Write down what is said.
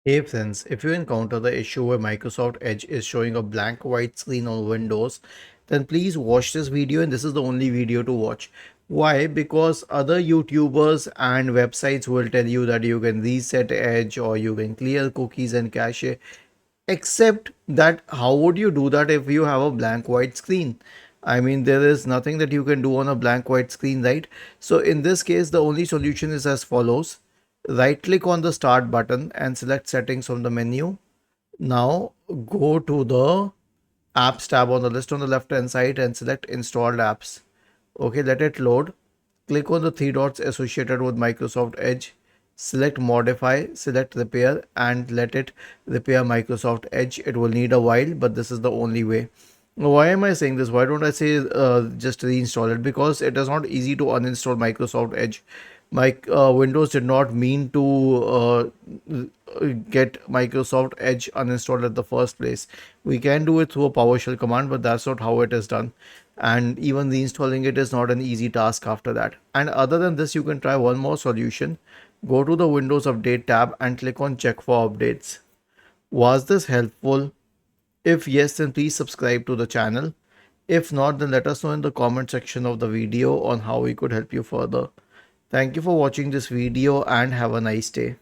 Hey friends, if you encounter the issue where Microsoft Edge is showing a blank white screen on Windows, then please watch this video, and this is the only video to watch. Why? Because other YouTubers and websites will tell you that you can reset Edge or you can clear cookies and cache. Except that, how would you do that if you have a blank white screen? I mean, there is nothing that you can do on a blank white screen, right? So in this case, the only solution is as follows. Right click on the start button and select settings from the menu. Now go to the apps tab on the list on the left hand side and select installed apps. Okay, let it load. Click on the three dots associated with Microsoft Edge. Select modify, select repair, and let it repair Microsoft Edge. It will need a while, but this is the only way. Why am I saying this? Why don't I say just reinstall it? Because it is not easy to uninstall Microsoft Edge. My Windows did not mean to get Microsoft Edge uninstalled at the first place. We can do it through a PowerShell command, but that's not how it is done. And even reinstalling it is not an easy task after that. And other than this, you can try one more solution. Go to the Windows Update tab and click on Check for Updates. Was this helpful? If yes, then please subscribe to the channel. If not, then let us know in the comment section of the video on how we could help you further. Thank you for watching this video and have a nice day.